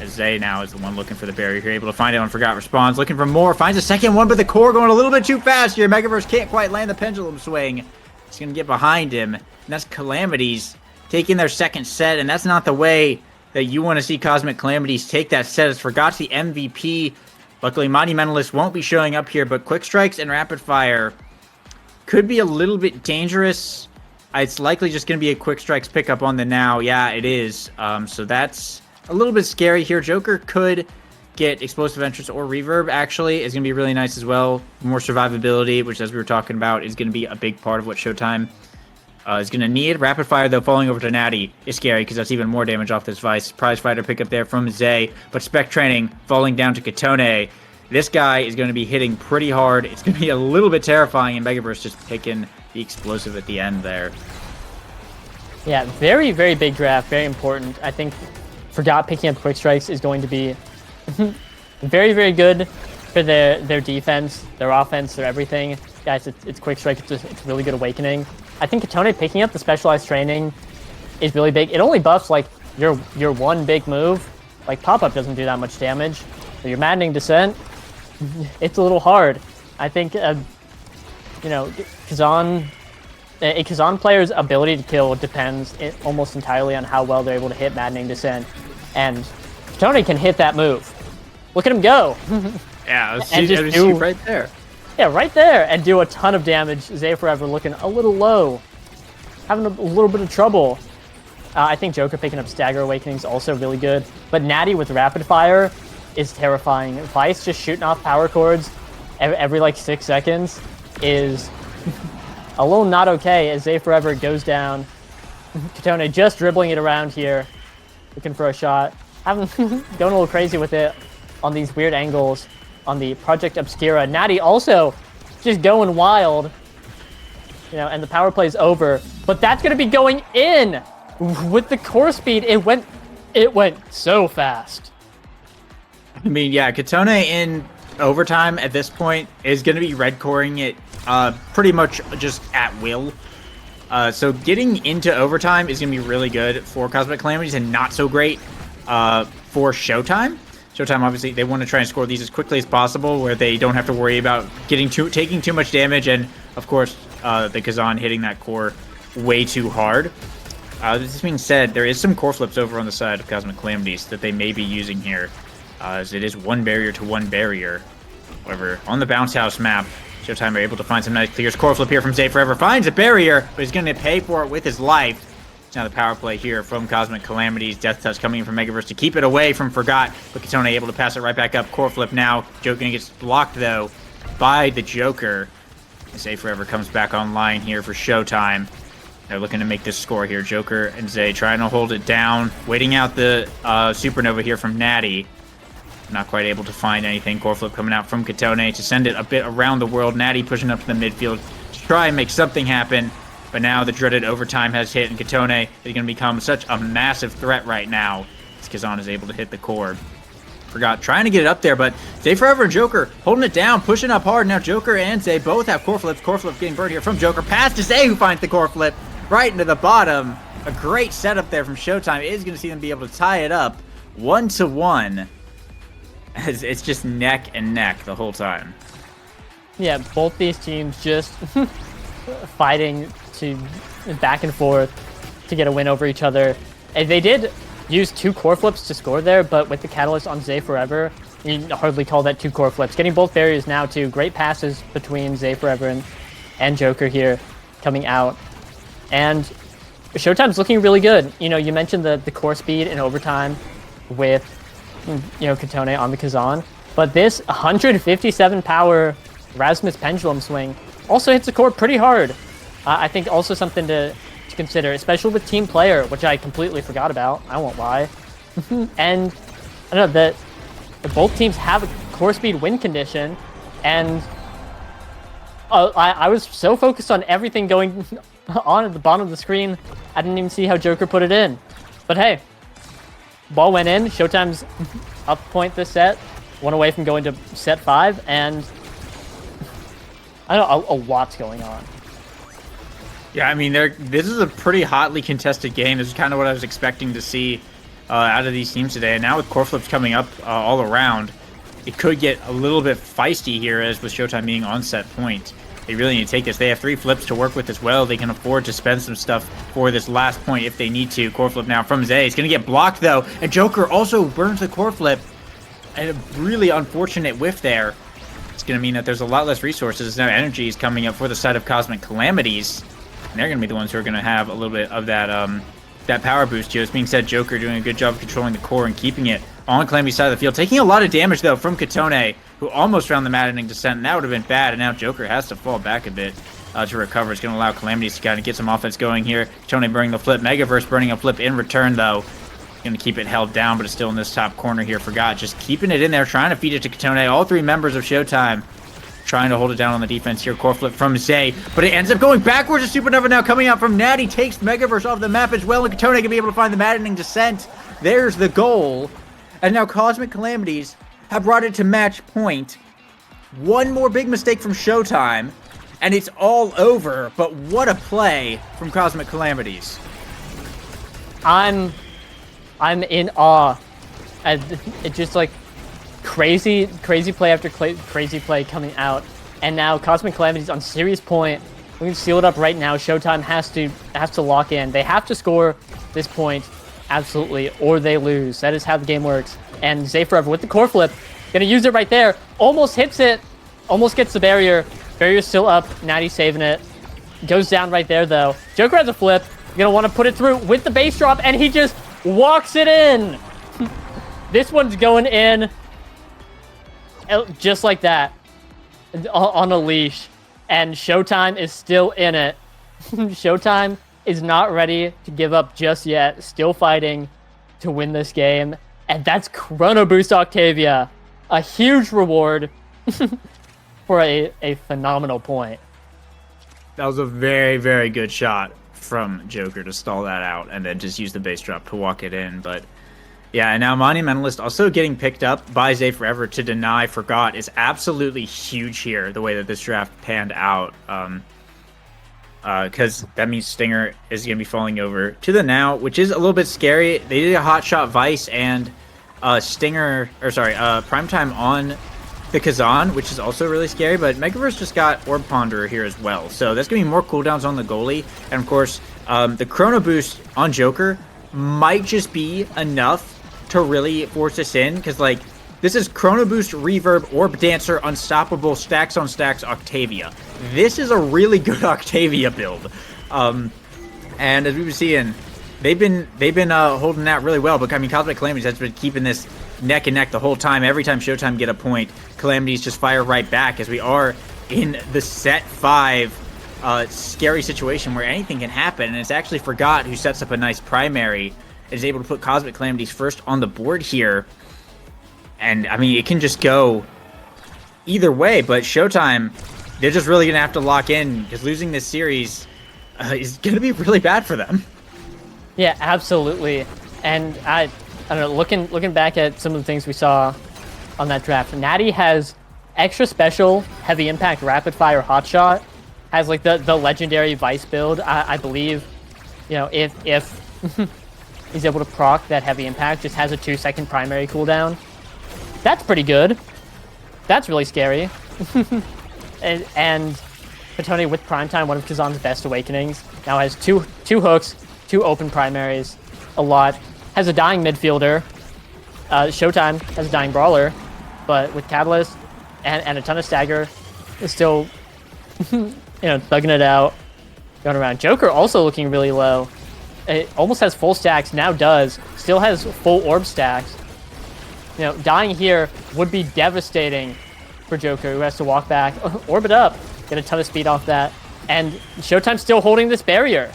As Zay now is the one looking for the barrier here, able to find it on Forgot, responds, looking for more, finds a second one, but the core going a little bit too fast here. Megaverse can't quite land the pendulum swing. It's going to get behind him, and that's Calamities taking their second set, and that's not the way that you want to see Cosmic Calamities take that set. As Forgot's the MVP. Luckily, Monumentalist won't be showing up here, but Quick Strikes and Rapid Fire could be a little bit dangerous. It's likely just going to be a Quick Strikes pickup on the now. Yeah, it is. So that's a little bit scary here. Joker could get Explosive Entrance or Reverb, actually. Is going to be really nice as well. More survivability, which, as we were talking about, is going to be a big part of what Showtime is going to need. Rapid Fire, though, falling over to Natty is scary because that's even more damage off this Vice. Prize Fighter pickup there from Zay, but Spec Training falling down to Katone. This guy is going to be hitting pretty hard. It's going to be a little bit terrifying, and Megaverse just picking the explosive at the end there. Yeah, very, very big draft. Very important. I think Forgot picking up Quick Strikes is going to be very, very good for their defense, their offense, their everything. Guys, it's Quick Strike. It's really good awakening. I think Katone picking up the specialized training is really big. It only buffs like your one big move. Like pop-up doesn't do that much damage. So your Maddening Descent, it's a little hard. I think a Kazan player's ability to kill depends almost entirely on how well they're able to hit Maddening Descent. And Katone can hit that move. Look at him go. Yeah, and just do right there. Yeah, right there, and do a ton of damage. Zay Forever looking a little low, having a little bit of trouble. I think Joker picking up Stagger Awakening is also really good, but Natty with Rapid Fire is terrifying. Vice just shooting off power chords every like 6 seconds is a little not okay as Zay Forever goes down. Katone just dribbling it around here, looking for a shot. Going a little crazy with it on these weird angles on the Project Obscura. Natty also just going wild, you know, and the power play's over, but that's going to be going in with the core speed. It went so fast. I mean, yeah, Katone in overtime at this point is going to be red coring it pretty much just at will. So getting into overtime is going to be really good for Cosmic Calamities and not so great for Showtime. Showtime, obviously, they want to try and score these as quickly as possible where they don't have to worry about taking too much damage and, of course, the Kazan hitting that core way too hard. This being said, there is some core flips over on the side of Cosmic Calamities that they may be using here, as it is one barrier to one barrier. However, on the Bounce House map, Showtime are able to find some nice clears. Core flip here from Zay Forever. Finds a barrier, but he's going to pay for it with his life. Now the power play here from Cosmic Calamities. Death Touch coming in from Megaverse to keep it away from Forgot. But Katone able to pass it right back up. Core flip now. Joker gets blocked, though, by the Joker. Zay Forever comes back online here for Showtime. They're looking to make this score here. Joker and Zay trying to hold it down. Waiting out the Supernova here from Natty. Not quite able to find anything. Core flip coming out from Katone to send it a bit around the world. Natty pushing up to the midfield to try and make something happen. But now the dreaded overtime has hit, and Katone is going to become such a massive threat right now as Kazan is able to hit the core. Forgot trying to get it up there, but Zay Forever and Joker holding it down, pushing up hard. Now Joker and Zay both have core flips. Core flip getting burned here from Joker. Pass to Zay, who finds the core flip right into the bottom. A great setup there from Showtime. It is going to see them be able to tie it up 1-1. As it's just neck and neck the whole time. Yeah, both these teams just fighting to back and forth to get a win over each other. And they did use 2 core flips to score there, but with the catalyst on Zay Forever, you hardly call that 2 core flips. Getting both barriers now too. Great passes between Zay Forever and Joker here coming out. And Showtime's looking really good. You know, you mentioned the core speed in overtime with, you know, Katone on the Kazan, but this 157 power Rasmus Pendulum Swing also hits the core pretty hard. I think also something to consider, especially with team player, which I completely forgot about. I won't lie. And I don't know that both teams have a core speed win condition, and I was so focused on everything going on at the bottom of the screen, I didn't even see how Joker put it in. But hey, ball went in. Showtime's up point this set, one away from going to set 5, and I don't know, a lot's going on. Yeah, I mean, this is a pretty hotly contested game. This is kind of what I was expecting to see out of these teams today. And now with core flips coming up all around, it could get a little bit feisty here, as with Showtime being on set point. They really need to take this. They have 3 flips to work with as well. They can afford to spend some stuff for this last point if they need to. Core flip now from Zay. It's going to get blocked, though. And Joker also burns the core flip. And a really unfortunate whiff there. It's going to mean that there's a lot less resources. Now energy is coming up for the side of Cosmic Calamities. And they're going to be the ones who are going to have a little bit of that power boost. Just being said, Joker doing a good job of controlling the core and keeping it on Calamity's side of the field. Taking a lot of damage, though, from Katone, who almost found the maddening descent, and that would have been bad. And now Joker has to fall back a bit to recover. It's going to allow Calamities to kind of get some offense going here. Katone burning the flip. Megaverse burning a flip in return, though. Going to keep it held down, but it's still in this top corner here. Forgot just keeping it in there, trying to feed it to Katone. All 3 members of Showtime trying to hold it down on the defense here. Core flip from Zay, but it ends up going backwards. A Supernova now coming out from Natty. Takes Megaverse off the map as well, and Katone can be able to find the maddening descent. There's the goal. And now Cosmic Calamities have brought it to match point. One more big mistake from Showtime, and it's all over. But what a play from Cosmic Calamities. I'm in awe. It's just like crazy play after crazy play coming out, and now Cosmic Calamities on serious point. We can seal it up right now. Showtime has to lock in. They have to score this point absolutely, or they lose. That is how the game works. And Zay Forever with the core flip, gonna use it right there. Almost hits it. Almost gets the barrier. Barrier's still up. Natty saving it. Goes down right there, though. Joker has a flip. Gonna want to put it through with the base drop, and he just walks it in. This one's going in just like that on a leash. And Showtime is still in it. Showtime is not ready to give up just yet. Still fighting to win this game. And that's Chrono Boost Octavia. A huge reward for a phenomenal point. That was a very, very good shot from Joker to stall that out and then just use the base drop to walk it in. But yeah, and now Monumentalist also getting picked up by Zay Forever to deny Forgot is absolutely huge here, the way that this draft panned out. Because that means Stinger is going to be falling over to the Now, which is a little bit scary. They did a Hot Shot Vice and Primetime on the Kazan, which is also really scary, but Megaverse just got Orb Ponderer here as well. So that's going to be more cooldowns on the goalie. And of course, the Chrono Boost on Joker might just be enough to really force us in, because like this is Chrono Boost, Reverb, Orb Dancer, Unstoppable, Stacks on Stacks, Octavia. This is a really good Octavia build. And as we've been seeing, they've been holding that really well. But I mean, Cosmic Calamities has been keeping this neck and neck the whole time. Every time Showtime get a point, Calamities just fire right back, as we are in the set 5 scary situation where anything can happen. And it's actually Forgot who sets up a nice primary and is able to put Cosmic Calamities first on the board here. And I mean, it can just go either way, but Showtime, they're just really going to have to lock in, because losing this series is going to be really bad for them. Yeah, absolutely. And I don't know, looking back at some of the things we saw on that draft, Natty has extra special, heavy impact, rapid fire, hot shot, has like the legendary Vice build. I believe, you know, if he's able to proc that heavy impact, just has a 2-second primary cooldown. That's pretty good. That's really scary. and Petone with Primetime, one of Kazan's best awakenings, now has two hooks, 2 open primaries, a lot. Has a dying midfielder. Showtime has a dying brawler, but with Catalyst and a ton of stagger, is still thugging it out, going around. Joker also looking really low. It almost has full stacks, now does. Still has full orb stacks. Dying here would be devastating for Joker, who has to walk back, orb it up, get a ton of speed off that, and Showtime's still holding this barrier.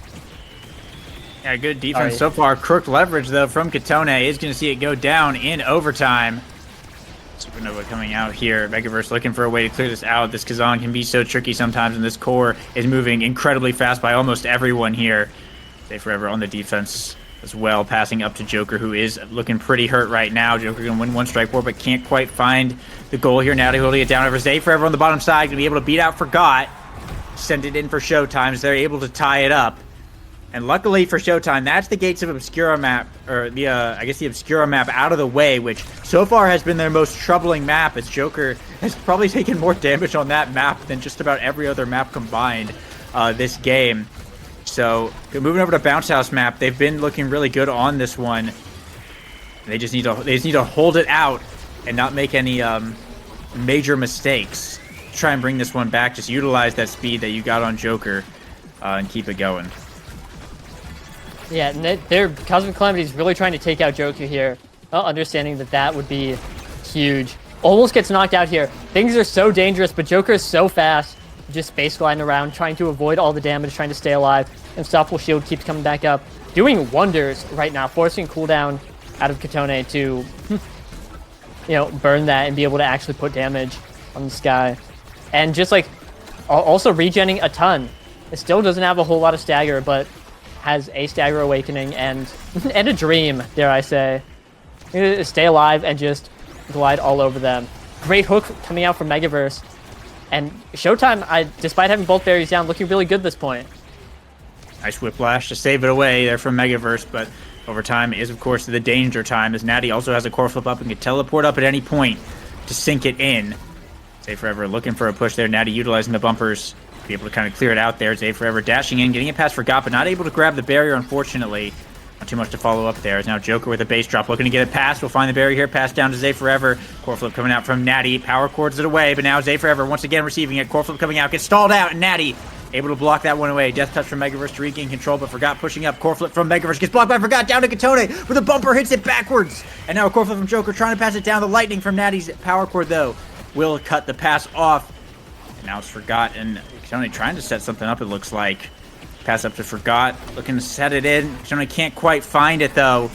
Yeah, good defense so far. Crooked leverage, though, from Katone is going to see it go down in overtime. Supernova coming out here. Megaverse looking for a way to clear this out. This Kazan can be so tricky sometimes, and this core is moving incredibly fast by almost everyone here. Stay Forever on the defense as well, passing up to Joker, who is looking pretty hurt right now. Joker going to win one strike war, but can't quite find the goal here. Now they're holding it down over Stay Forever on the bottom side. Going to be able to beat out Forgot. Send it in for Showtime, so they're able to tie it up. And luckily for Showtime, that's the Gates of Obscura map, or the Obscura map out of the way, which so far has been their most troubling map, as Joker has probably taken more damage on that map than just about every other map combined this game. So moving over to Bounce House map, they've been looking really good on this one. They just need to hold it out and not make any major mistakes. Try and bring this one back. Just utilize that speed that you got on Joker and keep it going. Yeah, they're Cosmic Calamities really trying to take out Joker here, understanding that would be huge. Almost gets knocked out here. Things are so dangerous, but Joker is so fast, just space gliding around, trying to avoid all the damage, trying to stay alive. Unstoppable Shield keeps coming back up, doing wonders right now, forcing cooldown out of Katone to, burn that and be able to actually put damage on this guy. And just like, also regenning a ton. It still doesn't have a whole lot of stagger, but has a stagger awakening and a dream, dare I say. Stay alive and just glide all over them. Great hook coming out from Megaverse. And Showtime, despite having both barriers down, looking really good at this point. Nice whiplash to save it away there from Megaverse, but overtime is, of course, the danger time, as Natty also has a core flip up and can teleport up at any point to sink it in. Stay Forever looking for a push there. Natty utilizing the bumpers. Be able to kind of clear it out there. Zay Forever dashing in, getting it past Forgot, but not able to grab the barrier, unfortunately. Not too much to follow up there. It's now Joker with a base drop, looking to get it past. We'll find the barrier here. Pass down to Zay Forever. Core flip coming out from Natty. Power chords it away, but now Zay Forever once again receiving it. Core flip coming out. Gets stalled out, and Natty able to block that one away. Death touch from Megaverse to regain control, but Forgot pushing up. Core flip from Megaverse. Gets blocked by Forgot down to Katone, where the bumper hits it backwards. And now a core flip from Joker trying to pass it down. The lightning from Natty's power chord, though, will cut the pass off. And now it's Forgot, and Katone trying to set something up, it looks like. Pass up to Forgot, looking to set it in. Katone can't quite find it, though.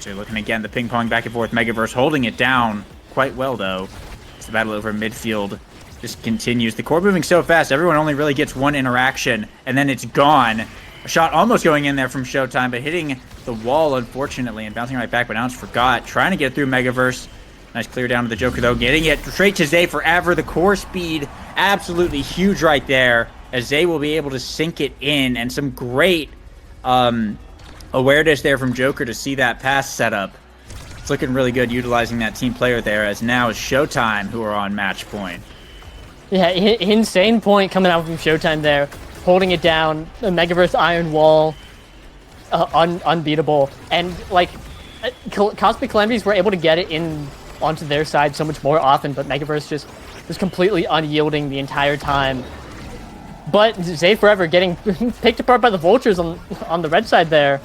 So looking again, the ping-pong back and forth. Megaverse holding it down quite well, though. It's the battle over midfield just continues. The core moving so fast, everyone only really gets one interaction, and then it's gone. A shot almost going in there from Showtime, but hitting the wall, unfortunately, and bouncing right back, but now it's Forgot. Trying to get through Megaverse. Nice clear down to the Joker, though. Getting it straight to Zay Forever. The core speed, absolutely huge right there, as Zay will be able to sink it in, and some great awareness there from Joker to see that pass setup. It's looking really good utilizing that team player there, as now it's Showtime who are on match point. Yeah, insane point coming out from Showtime there, holding it down. The Megaverse Iron Wall, unbeatable, and like Cosmic Calamities were able to get it in onto their side so much more often, but Megaverse just was completely unyielding the entire time. But Zay Forever getting picked apart by the Vultures on the red side there,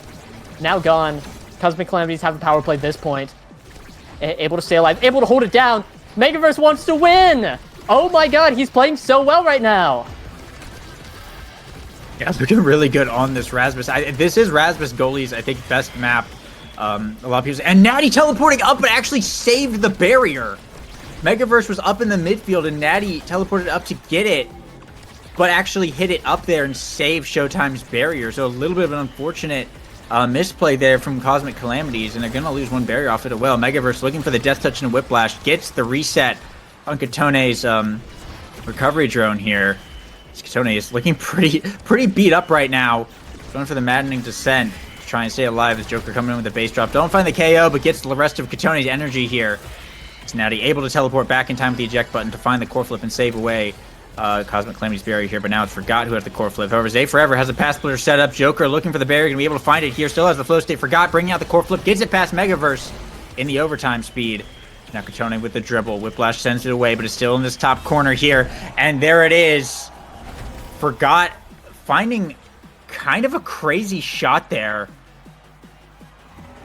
now gone. Cosmic Calamities have a power play at this point, able to stay alive, able to hold it down. Megaverse wants to win. Oh my god, he's playing so well right now. Yeah, they're doing really good on this Rasmus. This is Rasmus goalie's, I think, best map. A lot of people, and Natty teleporting up but actually saved the barrier. Megaverse was up in the midfield, and Natty teleported up to get it, but actually hit it up there and saved Showtime's barrier. So a little bit of an unfortunate misplay there from Cosmic Calamities, and they're going to lose one barrier off it as well. Megaverse looking for the Death Touch and Whiplash, gets the reset on Katone's recovery drone here. Katone is looking pretty beat up right now. Going for the Maddening Descent to try and stay alive as Joker coming in with the base drop. Don't find the KO, but gets the rest of Katone's energy here. It's Natty able to teleport back in time with the eject button to find the core flip and save away Cosmic Calamity's barrier here, but now it's Forgot who has the core flip. However, Zay Forever has a pass splitter set up. Joker looking for the barrier, going to be able to find it here. Still has the flow state. Forgot bringing out the core flip, gets it past Megaverse in the overtime speed. Now Katone with the dribble. Whiplash sends it away, but it's still in this top corner here. And there it is. Forgot finding kind of a crazy shot there.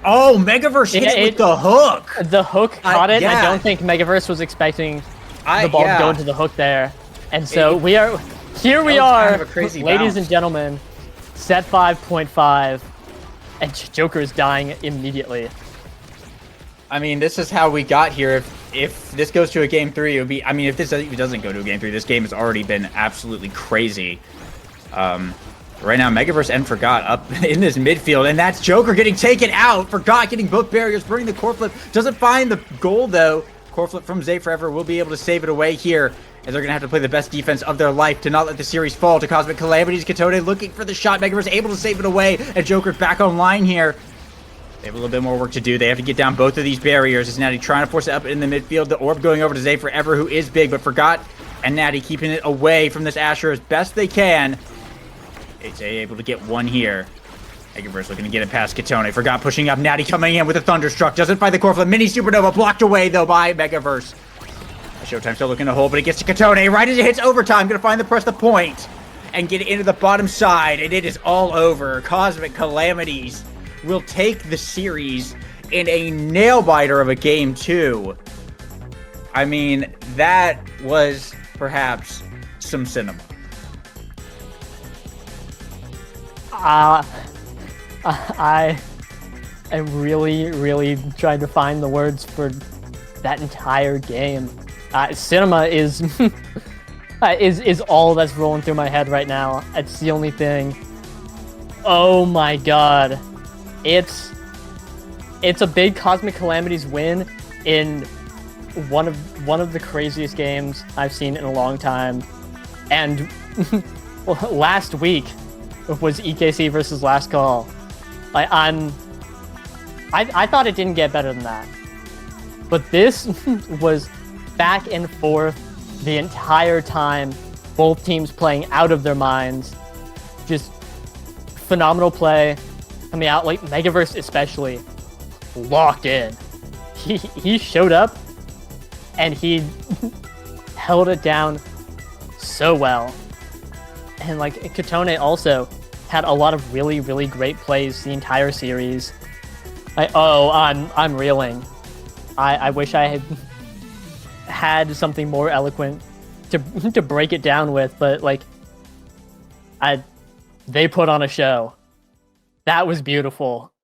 Oh, Megaverse hit it with the hook. The hook caught it. Yeah. I don't think Megaverse was expecting the ball to go into the hook there. And so we are, kind of ladies bounce. And gentlemen, set 5.5, and Joker is dying immediately. I mean, this is how we got here. If this goes to a game 3, it would be. I mean, if this doesn't go to a game 3, this game has already been absolutely crazy. Right now, Megaverse and Forgot up in this midfield, and that's Joker getting taken out. Forgot getting both barriers, bringing the core flip. Doesn't find the goal though. Core flip from Zay Forever will be able to save it away here, as they're gonna have to play the best defense of their life to not let the series fall to Cosmic Calamities. Katone looking for the shot. Megaverse able to save it away, and Joker back online here. They have a little bit more work to do. They have to get down both of these barriers. It's Natty trying to force it up in the midfield. The orb going over to Zay Forever, who is big, but Forgot and Natty keeping it away from this Asher as best they can. It's able to get one here. Megaverse looking to get it past Katone. Forgot pushing up. Natty coming in with a Thunderstruck. Doesn't find the core flip. Mini Supernova blocked away, though, by Megaverse. Showtime still looking to hold, but it gets to Katone. Right as it hits overtime, going to find the press the point and get it into the bottom side, and it is all over. Cosmic Calamities will take the series in a nail-biter of a game 2. I mean, that was perhaps some cinema. I am really trying to find the words for that entire game. Cinema is is all that's rolling through my head right now. It's the only thing. Oh my god. It's a big Cosmic Calamities win in one of the craziest games I've seen in a long time. And last week was EKC versus Last Call. I thought it didn't get better than that. But this was back and forth the entire time. Both teams playing out of their minds. Just phenomenal play. coming out, like Megaverse especially, locked in. He showed up and he held it down so well. And like Katone also had a lot of really, really great plays the entire series. I'm reeling. I wish I had something more eloquent to break it down with, but like they put on a show. That was beautiful.